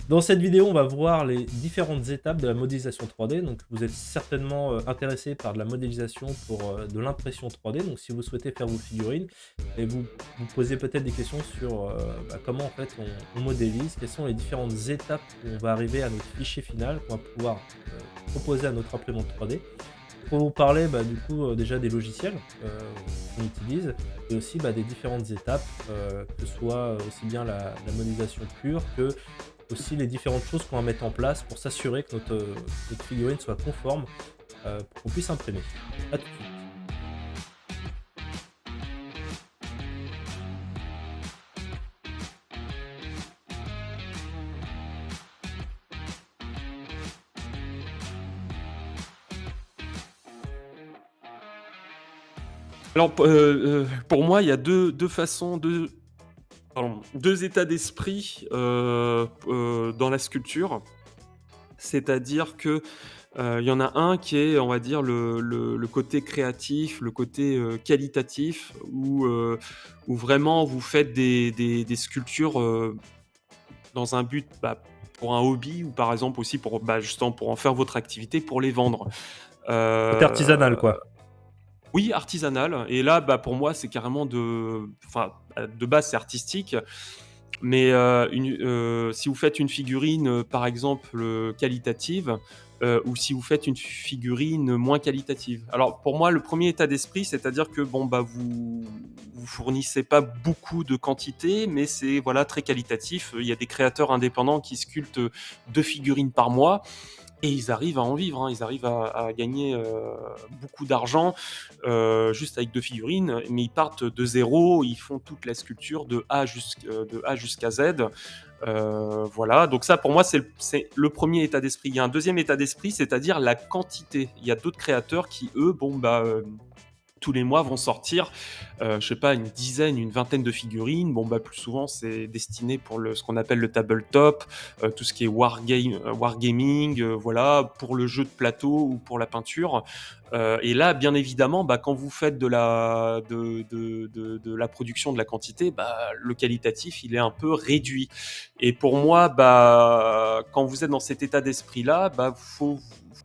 Dans cette vidéo, on va voir les différentes étapes de la modélisation 3D. Donc, vous êtes certainement intéressé par de la modélisation pour de l'impression 3D. Donc, si vous souhaitez faire vos figurines, et vous posez peut-être des questions sur comment en fait on modélise, quelles sont les différentes étapes où on va arriver à notre fichier final qu'on va pouvoir proposer à notre imprimante 3D. Pour vous parler du coup déjà des logiciels qu'on utilise et aussi des différentes étapes, que ce soit aussi bien la modélisation pure que aussi les différentes choses qu'on va mettre en place pour s'assurer que notre figurine soit conforme, pour qu'on puisse imprimer. À tout de suite. Alors, pour moi, il y a deux façons, 2 états d'esprit, dans la sculpture. C'est-à-dire que, il y en a un qui est, on va dire, le côté créatif, le côté, qualitatif où vraiment vous faites des sculptures, dans un but, pour un hobby ou par exemple aussi pour, justement pour en faire votre activité, pour les vendre. Côté Heu artisanal quoi. Oui, artisanal et là, pour moi, c'est carrément de base, c'est artistique, mais si vous faites une figurine, par exemple, qualitative, ou si vous faites une figurine moins qualitative. Alors pour moi, le premier état d'esprit, c'est-à-dire que bon, vous fournissez pas beaucoup de quantité, mais c'est, voilà, très qualitatif. Il y a des créateurs indépendants qui sculptent, 2 figurines par mois et ils arrivent à en vivre, hein. Ils arrivent à gagner, beaucoup d'argent, juste avec 2 figurines, mais ils partent de zéro, ils font toute la sculpture de A jusqu'à Z. Voilà, donc ça pour moi c'est le 1er état d'esprit. Il y a un deuxième état d'esprit, c'est-à-dire la quantité. Il y a d'autres créateurs qui eux, tous les mois vont sortir, je sais pas, une dizaine, une vingtaine de figurines. Bon, plus souvent, c'est destiné pour ce qu'on appelle le tabletop, tout ce qui est wargaming, voilà, pour le jeu de plateau ou pour la peinture. Et là, bien évidemment, quand vous faites de la production de la quantité, le qualitatif, il est un peu réduit. Et pour moi, quand vous êtes dans cet état d'esprit-là, faut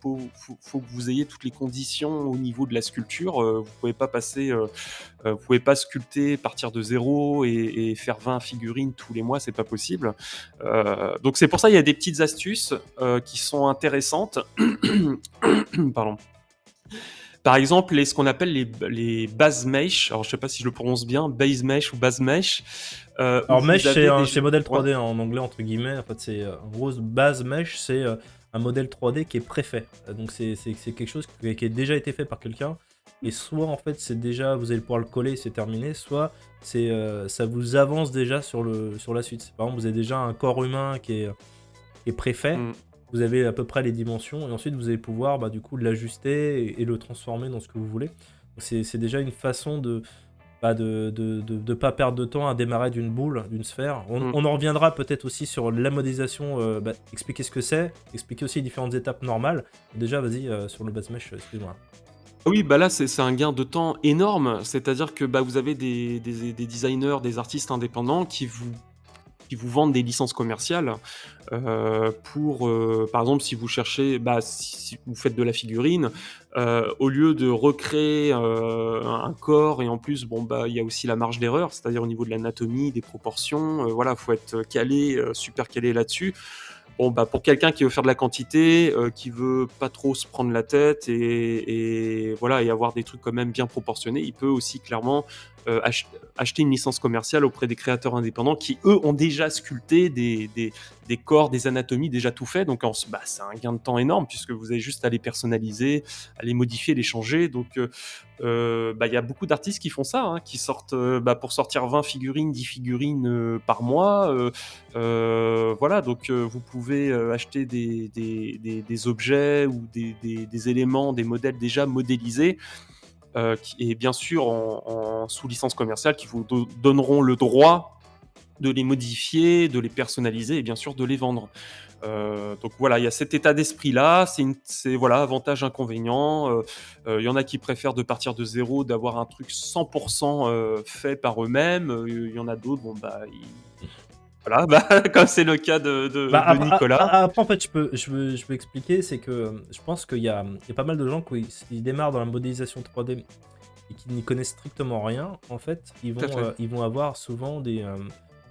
que vous ayez toutes les conditions au niveau de la sculpture. Vous pouvez pas sculpter, partir de zéro et faire 20 figurines tous les mois, c'est pas possible. Donc c'est pour ça il y a des petites astuces qui sont intéressantes. Pardon. Par exemple, ce qu'on appelle les base mesh. Alors je sais pas si je le prononce bien, base mesh ou base mesh, où Alors vous mesh avez c'est modèle ouais. 3D en anglais entre guillemets. En fait c'est en gros base mesh c'est un modèle 3D qui est préfet. Donc c'est quelque chose qui a déjà été fait par quelqu'un. Et soit en fait c'est déjà vous allez pouvoir le coller, c'est terminé, soit c'est ça vous avance déjà sur la suite. Par exemple vous avez déjà un corps humain qui est préfet, Mm. vous avez à peu près les dimensions et ensuite vous allez pouvoir du coup l'ajuster et le transformer dans ce que vous voulez. Donc c'est déjà une façon de pas perdre de temps à démarrer d'une boule, d'une sphère. Mm. On en reviendra peut-être aussi sur la modélisation, expliquer ce que c'est, expliquer aussi les différentes étapes normales. Déjà, vas-y, sur le base mesh, excuse-moi. Oui, là, c'est un gain de temps énorme. C'est-à-dire que vous avez des designers, des artistes indépendants qui vous vendent des licences commerciales pour, par exemple, si vous cherchez, si vous faites de la figurine, au lieu de recréer un corps et en plus, il y a aussi la marge d'erreur, c'est-à-dire au niveau de l'anatomie, des proportions, voilà, faut être calé, super calé là-dessus. Bon, pour quelqu'un qui veut faire de la quantité, qui veut pas trop se prendre la tête et voilà et avoir des trucs quand même bien proportionnés, il peut aussi clairement, acheter une licence commerciale auprès des créateurs indépendants qui, eux, ont déjà sculpté des corps, des anatomies, déjà tout fait. Donc c'est un gain de temps énorme puisque vous avez juste à les personnaliser, à les modifier, les changer. Donc il y a beaucoup d'artistes qui font ça, hein, qui sortent, pour sortir 20 figurines, 10 figurines, par mois, voilà, donc vous pouvez acheter des objets ou des éléments, des modèles déjà modélisés, et bien sûr sous licence commerciale qui vous donneront le droit de les modifier, de les personnaliser et bien sûr de les vendre. Donc voilà, il y a cet état d'esprit-là, c'est voilà, avantage, inconvénient. Il y en a qui préfèrent de partir de zéro, d'avoir un truc 100% fait par eux-mêmes. Il y en a d'autres, Voilà, bah, comme c'est le cas Bah, de Nicolas. après, en fait, je peux expliquer, c'est que je pense qu'il y a pas mal de gens qui ils démarrent dans la modélisation 3D et qui n'y connaissent strictement rien. En fait, Tout à fait. ils vont avoir souvent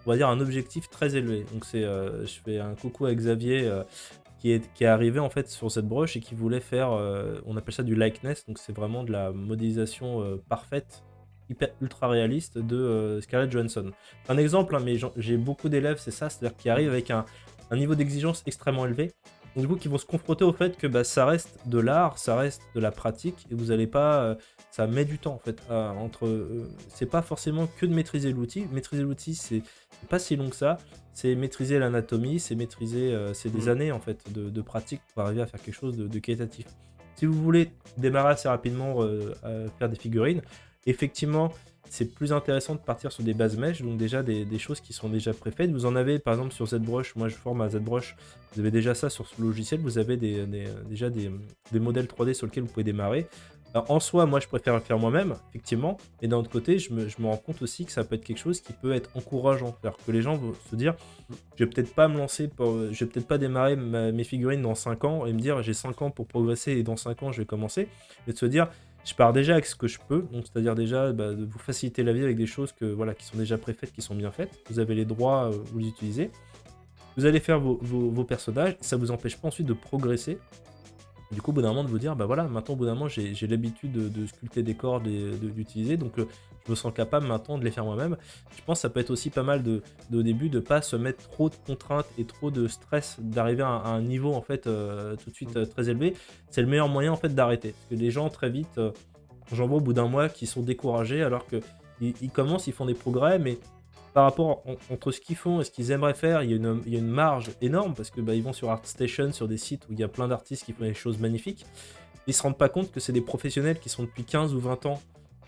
on va dire un objectif très élevé. Donc je fais un coucou à Xavier qui est arrivé en fait sur cette broche et qui voulait faire, on appelle ça du likeness, donc c'est vraiment de la modélisation parfaite, hyper ultra réaliste de Scarlett Johansson. Un exemple, hein, mais j'ai beaucoup d'élèves, c'est ça, c'est-à-dire qui arrivent avec un niveau d'exigence extrêmement élevé. Donc, du coup, qui vont se confronter au fait que bah, ça reste de l'art, ça reste de la pratique, et vous n'allez pas. Ça met du temps en fait. C'est pas forcément que de maîtriser l'outil. Maîtriser l'outil, c'est pas si long que ça. C'est maîtriser l'anatomie, c'est maîtriser, c'est des Mmh. années en fait de pratique pour arriver à faire quelque chose de qualitatif. Si vous voulez démarrer assez rapidement à faire des figurines, effectivement, c'est plus intéressant de partir sur des bases mesh, donc déjà des choses qui sont déjà préfaites. Vous en avez par exemple sur ZBrush, moi je forme à ZBrush, vous avez déjà ça sur ce logiciel, vous avez déjà des modèles 3D sur lesquels vous pouvez démarrer. Alors, en soi, moi je préfère le faire moi-même, effectivement, et d'un autre côté, je me rends compte aussi que ça peut être quelque chose qui peut être encourageant. C'est-à-dire que les gens vont se dire, je vais peut-être pas me lancer, je vais peut-être pas démarrer mes figurines dans 5 ans et me dire j'ai 5 ans pour progresser et dans 5 ans je vais commencer, mais de se dire je pars déjà avec ce que je peux, donc c'est-à-dire déjà bah, de vous faciliter la vie avec des choses voilà, qui sont déjà préfaites, qui sont bien faites. Vous avez les droits, vous les utilisez. Vous allez faire vos personnages, ça vous empêche pas ensuite de progresser. Du coup, au bout d'un moment, de vous dire, bah voilà, maintenant, au bout d'un moment, j'ai l'habitude de sculpter des cordes et d'utiliser, donc je me sens capable maintenant de les faire moi-même. Je pense que ça peut être aussi pas mal au début de pas se mettre trop de contraintes et trop de stress d'arriver à un niveau en fait tout de suite très élevé. C'est le meilleur moyen en fait d'arrêter. Parce que les gens très vite, j'en vois au bout d'un mois qui sont découragés alors que ils commencent, ils font des progrès, mais par rapport entre ce qu'ils font et ce qu'ils aimeraient faire, il y a une marge énorme parce que bah, ils vont sur ArtStation, sur des sites où il y a plein d'artistes qui font des choses magnifiques. Ils se rendent pas compte que c'est des professionnels qui sont depuis 15 ou 20 ans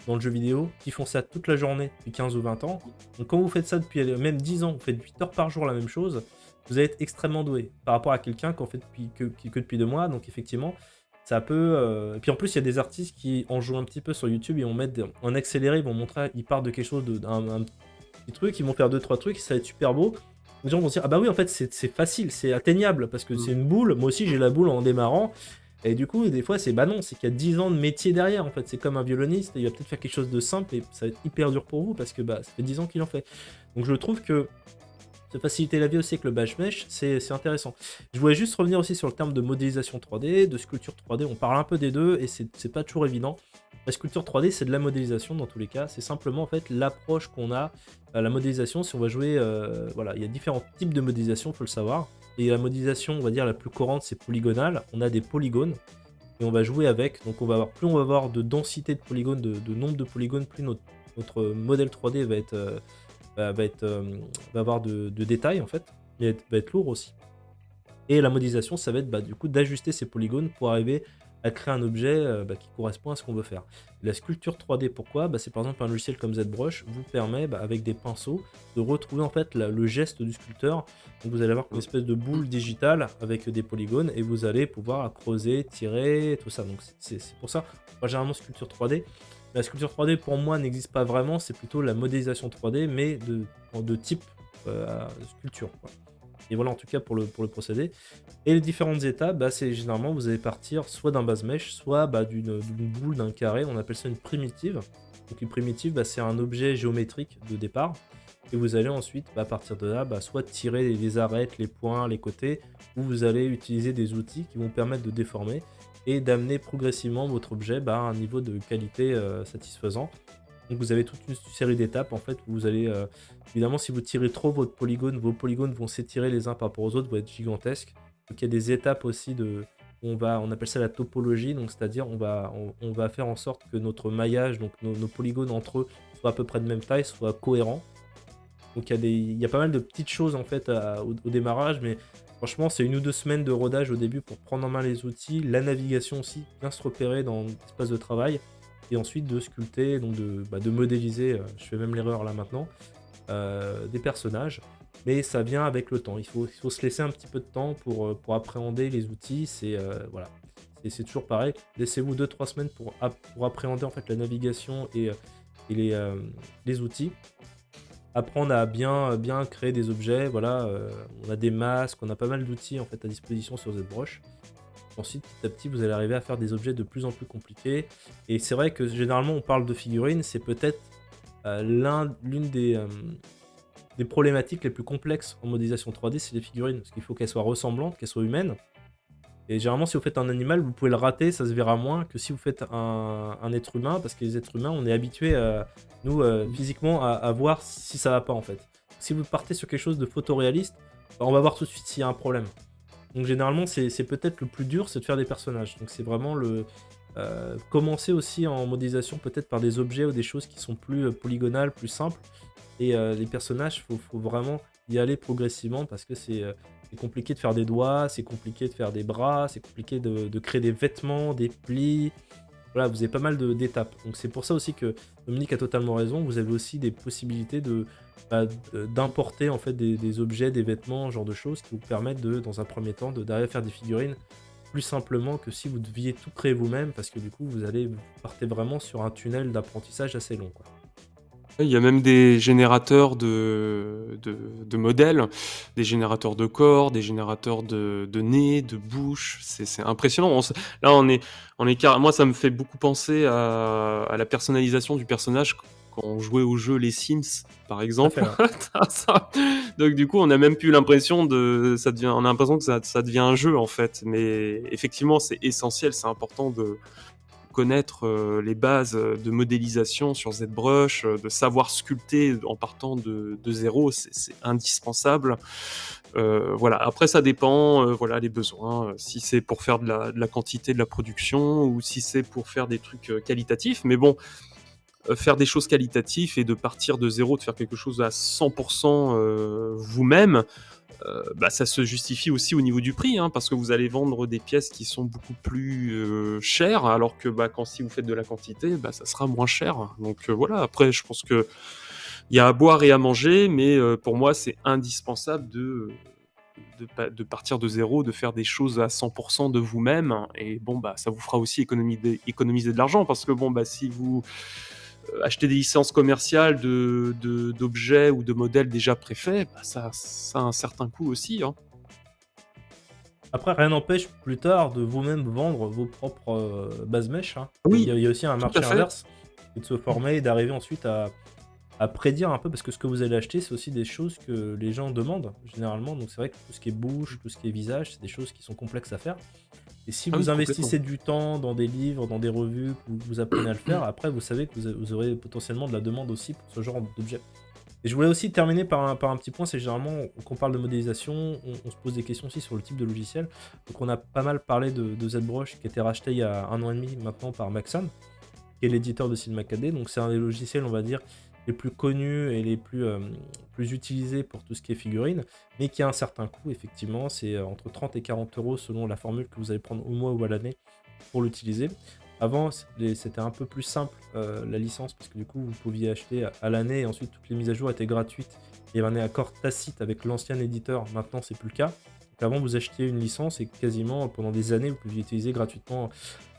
dans le jeu vidéo, qui font ça toute la journée depuis 15 ou 20 ans. Donc quand vous faites ça depuis même 10 ans, vous faites 8 heures par jour la même chose, vous allez être extrêmement doué par rapport à quelqu'un qui en fait que depuis 2 mois. Donc effectivement, ça peut. Et puis en plus, il y a des artistes qui en jouent un petit peu sur YouTube, ils vont mettre en accéléré, ils vont montrer, ils partent de quelque chose, un petits trucs, ils vont faire deux trois trucs, ça va être super beau. Les gens vont se dire, ah bah oui, en fait, c'est facile, c'est atteignable, parce que Mmh. c'est une boule. Moi aussi, j'ai la boule en démarrant. Et du coup, des fois, c'est bah non, c'est qu'il y a 10 ans de métier derrière, en fait. C'est comme un violoniste, il va peut-être faire quelque chose de simple et ça va être hyper dur pour vous, parce que bah, ça fait 10 ans qu'il en fait. Donc je trouve que se faciliter la vie aussi avec le Bash Mesh, c'est intéressant. Je voulais juste revenir aussi sur le terme de modélisation 3D, de sculpture 3D. On parle un peu des deux et c'est pas toujours évident. La sculpture 3D, c'est de la modélisation dans tous les cas. C'est simplement en fait l'approche qu'on a à la modélisation. Si on va jouer, voilà, il y a différents types de modélisation, il faut le savoir. Et la modélisation, on va dire la plus courante, c'est polygonale. On a des polygones et on va jouer avec. Donc plus on va avoir de densité de polygones, de nombre de polygones, plus notre modèle 3D va avoir de détails en fait, mais va être lourd aussi. Et la modélisation, ça va être bah, du coup d'ajuster ces polygones pour arriver à créer un objet bah, qui correspond à ce qu'on veut faire. La sculpture 3D, pourquoi bah, c'est par exemple un logiciel comme ZBrush vous permet bah, avec des pinceaux de retrouver en fait le geste du sculpteur. Donc vous allez avoir une Mmh. espèce de boule digitale avec des polygones et vous allez pouvoir creuser, tirer, tout ça. Donc c'est pour ça, moi généralement sculpture 3D. La sculpture 3D pour moi n'existe pas vraiment, c'est plutôt la modélisation 3D mais de type sculpture, quoi. Et voilà en tout cas pour le procédé. Et les différentes étapes, bah, c'est généralement vous allez partir soit d'un base mesh, soit bah, d'une boule, d'un carré, on appelle ça une primitive. Donc une primitive, bah, c'est un objet géométrique de départ. Et vous allez ensuite, bah, à partir de là, bah, soit tirer les arêtes, les points, les côtés, ou vous allez utiliser des outils qui vont permettre de déformer et d'amener progressivement votre objet bah, à un niveau de qualité satisfaisant. Donc vous avez toute une série d'étapes en fait où vous allez évidemment si vous tirez trop votre polygone, vos polygones vont s'étirer les uns par rapport aux autres, vont être gigantesques. Donc il y a des étapes aussi on appelle ça la topologie, donc c'est-à-dire on va faire en sorte que notre maillage, donc nos polygones entre eux soient à peu près de même taille, soient cohérents. Donc il y a pas mal de petites choses en fait au démarrage, mais franchement c'est 1 ou 2 semaines de rodage au début pour prendre en main les outils, la navigation aussi, bien se repérer dans l'espace de travail, et ensuite de sculpter, donc de modéliser, je fais même l'erreur là maintenant, des personnages. Mais ça vient avec le temps, il faut se laisser un petit peu de temps pour appréhender les outils, voilà. C'est toujours pareil, laissez-vous 2 3 semaines pour appréhender en fait la navigation et les outils. apprendre à bien créer des objets. Voilà, on a des masques, on a pas mal d'outils en fait à disposition sur ZBrush. Ensuite, petit à petit, vous allez arriver à faire des objets de plus en plus compliqués. Et c'est vrai que généralement, on parle de figurines, c'est peut-être l'une des problématiques les plus complexes en modélisation 3D, c'est les figurines. Parce qu'il faut qu'elles soient ressemblantes, qu'elles soient humaines. Et généralement, si vous faites un animal, vous pouvez le rater, ça se verra moins que si vous faites un être humain, parce que les êtres humains, on est habitués, nous, physiquement, à voir si ça va pas, en fait. Si vous partez sur quelque chose de photoréaliste, bah, on va voir tout de suite s'il y a un problème. Donc généralement, c'est peut-être le plus dur, c'est de faire des personnages. Donc c'est vraiment commencer aussi en modélisation peut-être par des objets ou des choses qui sont plus polygonales, plus simples. Et les personnages, faut vraiment y aller progressivement parce que c'est compliqué de faire des doigts, c'est compliqué de faire des bras, c'est compliqué de créer des vêtements, des plis. Voilà, vous avez pas mal d'étapes. Donc c'est pour ça aussi que Dominique a totalement raison. Vous avez aussi des possibilités d'importer en fait des objets, des vêtements, ce genre de choses qui vous permettent dans un premier temps, d'arriver à faire des figurines plus simplement que si vous deviez tout créer vous-même, parce que du coup vous partez vraiment sur un tunnel d'apprentissage assez long, quoi. Il y a même des générateurs de modèles, des générateurs de corps, des générateurs de nez, de bouche. C'est impressionnant. Là, moi, ça me fait beaucoup penser à la personnalisation du personnage quand on jouait au jeu Les Sims, par Tout à fait, exemple. ouais. Ça. Donc, du coup, on a même plus l'impression on a l'impression que ça devient un jeu, en fait. Mais effectivement, c'est essentiel, c'est important de connaître les bases de modélisation sur ZBrush, de savoir sculpter en partant de zéro, c'est indispensable. Voilà. Après, ça dépend, voilà, les besoins. Si c'est pour faire de la quantité de la production ou si c'est pour faire des trucs qualitatifs. Mais bon, faire des choses qualitatives et de partir de zéro, de faire quelque chose à 100% vous-même, bah, ça se justifie aussi au niveau du prix, hein, parce que vous allez vendre des pièces qui sont beaucoup plus chères, alors que bah, si vous faites de la quantité, bah, ça sera moins cher. Donc voilà, après, je pense que il y a à boire et à manger, mais pour moi, c'est indispensable de partir de zéro, de faire des choses à 100% de vous-même. Et bon, bah, ça vous fera aussi économiser de l'argent, parce que bon, bah, si vous acheter des licences commerciales d'objets ou de modèles déjà préfaits, bah, ça a un certain coût aussi, hein. Après, rien n'empêche plus tard de vous-même vendre vos propres bases mèches, hein. Oui, Il y a aussi un tout à marché fait. inverse, et de se former et d'arriver ensuite à prédire un peu, parce que ce que vous allez acheter, c'est aussi des choses que les gens demandent généralement. Donc c'est vrai que tout ce qui est bouche, tout ce qui est visage, c'est des choses qui sont complexes à faire. Et si Ah oui, vous complètement. investissez du temps dans des livres, dans des revues, que vous apprenez à le faire, après vous savez que vous aurez potentiellement de la demande aussi pour ce genre d'objet. Et je voulais aussi terminer par un petit point, c'est généralement, quand on parle de modélisation, on se pose des questions aussi sur le type de logiciel. Donc on a pas mal parlé de ZBrush qui a été racheté il y a un an et demi maintenant par Maxon, qui est l'éditeur de SideMacAD. Donc c'est un des logiciels, on va dire, les plus connus et les plus utilisés pour tout ce qui est figurine, mais qui a un certain coût, effectivement. C'est entre 30 et 40 euros selon la formule que vous allez prendre au mois ou à l'année pour l'utiliser. Avant, c'était un peu plus simple la licence, parce que du coup, vous pouviez acheter à l'année et ensuite toutes les mises à jour étaient gratuites. Il y avait un accord tacite avec l'ancien éditeur, maintenant c'est plus le cas. Donc avant, vous achetiez une licence et quasiment pendant des années, vous pouviez utiliser gratuitement.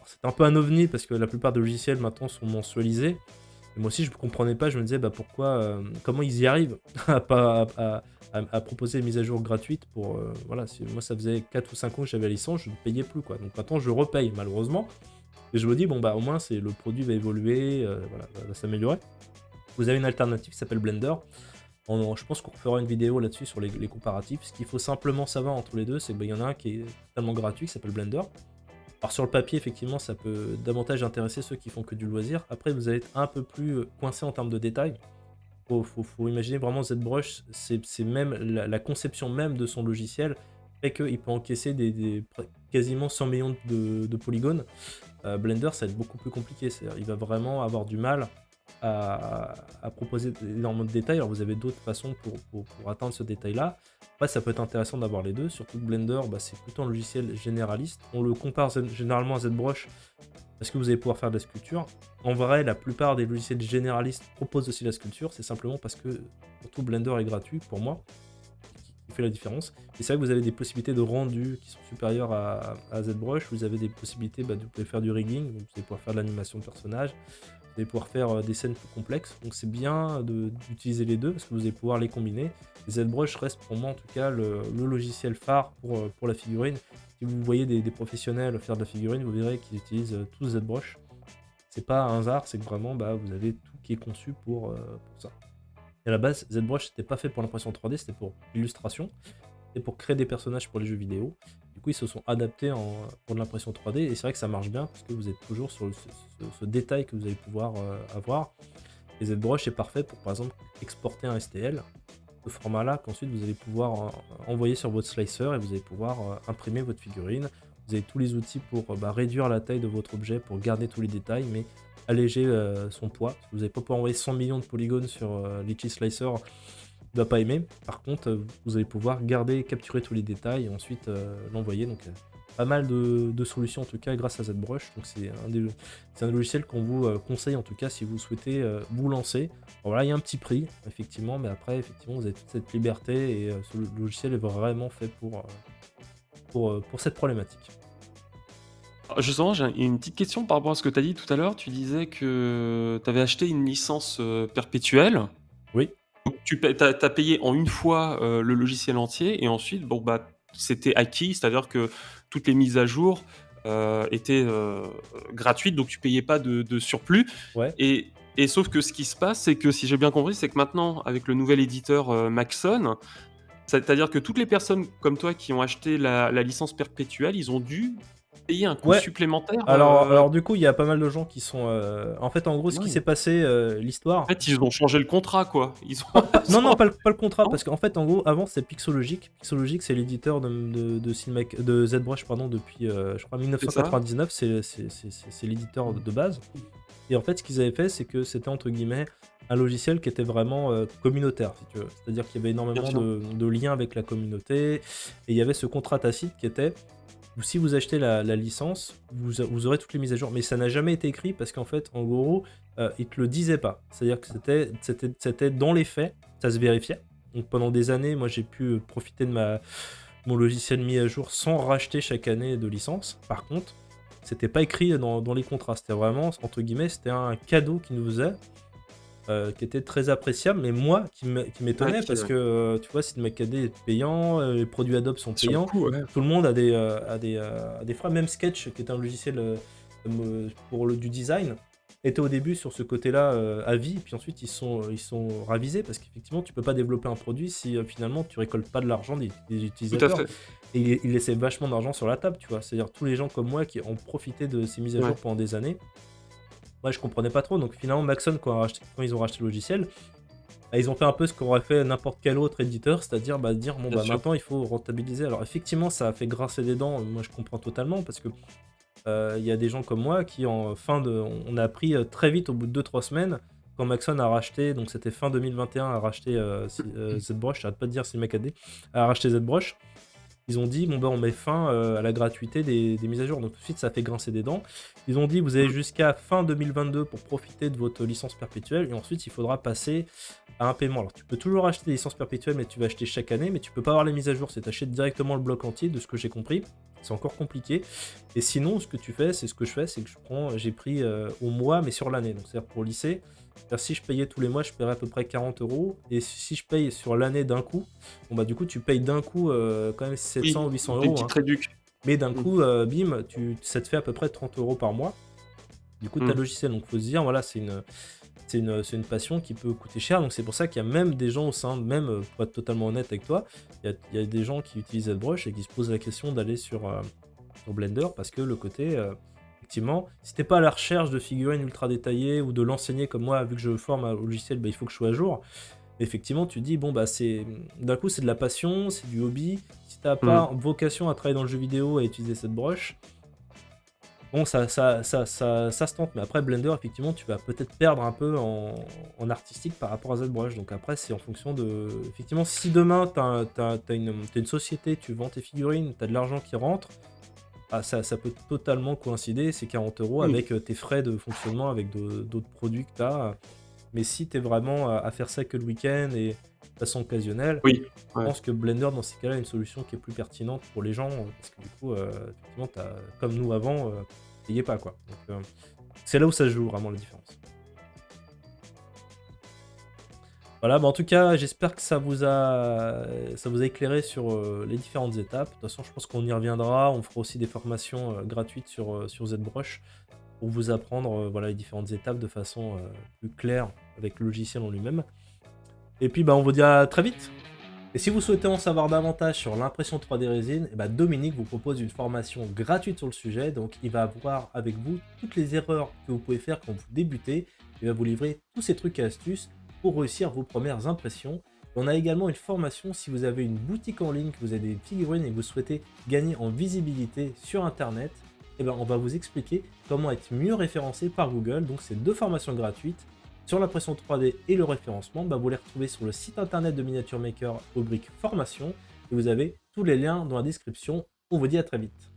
C'est un peu un ovni parce que la plupart des logiciels maintenant sont mensualisés. Et moi aussi, je ne comprenais pas, je me disais bah, pourquoi, comment ils y arrivent à proposer des mises à jour gratuites pour. Voilà, moi ça faisait 4 ou 5 ans que j'avais la licence, je ne payais plus quoi. Donc maintenant, je repaye malheureusement. Et je me dis, bon, bah, au moins, le produit va évoluer, voilà, va s'améliorer. Vous avez une alternative qui s'appelle Blender. Je pense qu'on fera une vidéo là-dessus sur les comparatifs. Ce qu'il faut simplement savoir entre les deux, c'est qu'il y en a un qui est totalement gratuit, qui s'appelle Blender. Alors, sur le papier, effectivement, ça peut davantage intéresser ceux qui font que du loisir. Après, vous allez être un peu plus coincé en termes de détails. Faut imaginer vraiment ZBrush, c'est même la conception même de son logiciel fait qu'il peut encaisser quasiment 100 millions de polygones. Blender, ça va être beaucoup plus compliqué. C'est-à-dire, il va vraiment avoir du mal à proposer énormément de détails. Alors, vous avez d'autres façons pour atteindre ce détail-là. Après, ça peut être intéressant d'avoir les deux. Surtout que Blender, bah, c'est plutôt un logiciel généraliste. On le compare généralement à ZBrush parce que vous allez pouvoir faire de la sculpture. En vrai, la plupart des logiciels généralistes proposent aussi la sculpture. C'est simplement parce que, surtout, Blender est gratuit pour moi, qui fait la différence. Et c'est vrai que vous avez des possibilités de rendu qui sont supérieures à ZBrush. Vous avez des possibilités, bah, vous pouvez faire du rigging, donc vous allez pouvoir faire de l'animation de personnages. Vous allez pouvoir faire des scènes plus complexes. Donc c'est bien d'utiliser les deux parce que vous allez pouvoir les combiner. Et ZBrush reste pour moi en tout cas le logiciel phare pour la figurine. Si vous voyez des professionnels faire de la figurine, vous verrez qu'ils utilisent tous ZBrush. C'est pas un hasard, c'est que vraiment vous avez tout qui est conçu pour ça. Et à la base, ZBrush c'était pas fait pour l'impression 3D, c'était pour l'illustration et pour créer des personnages pour les jeux vidéo. Du coup, ils se sont adaptés pour de l'impression 3D et c'est vrai que ça marche bien parce que vous êtes toujours sur ce détail que vous allez pouvoir avoir. Et ZBrush est parfait pour, par exemple, exporter un STL, ce format-là qu'ensuite vous allez pouvoir envoyer sur votre slicer et vous allez pouvoir imprimer votre figurine. Vous avez tous les outils pour réduire la taille de votre objet, pour garder tous les détails, mais alléger son poids. Vous n'allez pas pouvoir envoyer 100 millions de polygones sur Litchi Slicer, il ne va pas aimer. Par contre, vous allez pouvoir garder, capturer tous les détails et ensuite l'envoyer. Donc, pas mal de solutions en tout cas grâce à ZBrush. Donc, c'est un logiciel qu'on vous conseille en tout cas si vous souhaitez vous lancer. Bon, voilà, il y a un petit prix, effectivement, mais après, effectivement, vous avez toute cette liberté et ce logiciel est vraiment fait pour cette problématique. Justement, j'ai une petite question par rapport à ce que tu as dit tout à l'heure. Tu disais que tu avais acheté une licence, perpétuelle. Oui, Donc tu as payé en une fois, le logiciel entier et ensuite, bon, bah, c'était acquis, c'est-à-dire que toutes les mises à jour, étaient, gratuites, donc tu payais pas de surplus ouais. et sauf que ce qui se passe, c'est que si j'ai bien compris, c'est que maintenant avec le nouvel éditeur, Maxon, c'est-à-dire que toutes les personnes comme toi qui ont acheté la licence perpétuelle, ils ont dû payer un coût Ouais, supplémentaire, alors du coup, il y a pas mal de gens qui sont, en fait, en gros, ce qui s'est dingue. passé, En l'histoire. fait, ils ont changé le contrat, quoi. Ils ont Non, ils non, ont pas le contrat, non? parce qu'en fait, en gros, avant, c'était Pixologic. Pixologic, c'est l'éditeur de ZBrush, pardon, depuis, je crois, C'est ça? 1999. C'est l'éditeur de base. Et en fait, ce qu'ils avaient fait, c'est que c'était, entre guillemets, un logiciel qui était vraiment communautaire, si tu veux. C'est-à-dire qu'il y avait Bien énormément sûr. de liens avec la communauté. Et il y avait ce contrat tacite qui était si vous achetez la licence, vous aurez toutes les mises à jour. Mais ça n'a jamais été écrit parce qu'en fait, en gros, ils te le disaient pas. C'est-à-dire que c'était dans les faits, ça se vérifiait. Donc pendant des années, moi j'ai pu profiter de mon logiciel mis à jour sans racheter chaque année de licence. Par contre, c'était pas écrit dans les contrats. C'était vraiment, entre guillemets, c'était un cadeau qu'ils nous faisaient qui était très appréciable, mais moi qui Ouais, m'étonnait qui, parce que tu vois, CinemaCAD est payant, les produits Adobe sont sur le payants, coup, ouais. tout le monde a des frais, même Sketch, qui est un logiciel pour du design, était au début sur ce côté-là à vie, puis ensuite ils sont ravisés parce qu'effectivement, tu peux pas développer un produit si finalement tu récoltes pas de l'argent des Tout à utilisateurs. fait. Et ils laissaient vachement d'argent sur la table, tu vois. C'est-à-dire tous les gens comme moi qui ont profité de ces mises à jour Ouais, pendant des années. Moi, je comprenais pas trop. Donc finalement, Maxon, quand ils ont racheté le logiciel, ils ont fait un peu ce qu'aurait fait n'importe quel autre éditeur, c'est-à-dire dire bon bien sûr. maintenant il faut rentabiliser. Alors effectivement, ça a fait grincer des dents. Moi, je comprends totalement parce que il y a des gens comme moi qui on a appris très vite au bout de 2-3 semaines quand Maxon a racheté, donc c'était fin 2021, a racheté ZBrush, j'arrête pas de dire CinemaCAD, a racheté ZBrush. Ils ont dit, bon on met fin à la gratuité des mises à jour. Donc tout de suite, ça a fait grincer des dents. Ils ont dit, vous avez Mmh. jusqu'à fin 2022 pour profiter de votre licence perpétuelle. Et ensuite, il faudra passer à un paiement. Alors tu peux toujours acheter des licences perpétuelles, mais tu vas acheter chaque année. Mais tu peux pas avoir les mises à jour. C'est t'achètes directement le bloc entier, de ce que j'ai compris. C'est encore compliqué. Et sinon, ce que tu fais, c'est ce que je fais, c'est que j'ai pris au mois, mais sur l'année. Donc c'est-à-dire pour lycée. C'est-à-dire, si je payais tous les mois, je paierais à peu près 40 €. Et si je paye sur l'année d'un coup, bon du coup tu payes d'un coup quand même 700 Oui, ou 800 une euros, petite hein. réduc. Mais d'un Mmh. coup, bim, ça te fait à peu près 30 € par mois. Du coup, tu as Mmh. le logiciel. Donc faut se dire, voilà, c'est une passion qui peut coûter cher. Donc c'est pour ça qu'il y a même des gens au sein, même pour être totalement honnête avec toi, il y a des gens qui utilisent ZBrush et qui se posent la question d'aller sur Blender parce que le côté, effectivement, si t'es pas à la recherche de figurines ultra détaillées ou de l'enseigner comme moi, vu que je forme au logiciel, il faut que je sois à jour. Effectivement, tu te dis, bon, d'un coup, c'est de la passion, c'est du hobby. Si t'as Mmh. pas vocation à travailler dans le jeu vidéo et utiliser cette broche, bon, ça se tente. Mais après, Blender, effectivement, tu vas peut-être perdre un peu en artistique par rapport à ZBrush. Donc après, c'est en fonction de. Effectivement, si demain, t'as une société, tu vends tes figurines, t'as de l'argent qui rentre, ça peut totalement coïncider, ces 40 € Oui, avec tes frais de fonctionnement, avec d'autres produits que t'as. Mais si tu es vraiment à faire ça que le week-end et de façon occasionnelle, oui, je ouais. pense que Blender, dans ces cas-là, est une solution qui est plus pertinente pour les gens, parce que du coup, effectivement, comme nous avant, payez pas, quoi. Donc, c'est là où ça se joue vraiment la différence. Voilà, bah, en tout cas, j'espère que ça vous a éclairé sur, les différentes étapes. De toute façon, je pense qu'on y reviendra. On fera aussi des formations, gratuites sur ZBrush pour vous apprendre, voilà, les différentes étapes de façon, plus claire avec le logiciel en lui-même. Et puis, bah, on vous dit à très vite. Et si vous souhaitez en savoir davantage sur l'impression 3D résine, eh ben, Dominique vous propose une formation gratuite sur le sujet. Donc, il va voir avec vous toutes les erreurs que vous pouvez faire quand vous débutez. Il va vous livrer tous ces trucs et astuces pour réussir vos premières impressions. Et on a également une formation si vous avez une boutique en ligne, que vous avez des figurines et que vous souhaitez gagner en visibilité sur Internet. Eh ben, on va vous expliquer comment être mieux référencé par Google. Donc, c'est 2 formations gratuites sur l'impression 3D et le référencement. Bah, vous les retrouvez sur le site internet de Miniature Maker, rubrique formation, et vous avez tous les liens dans la description. On vous dit à très vite.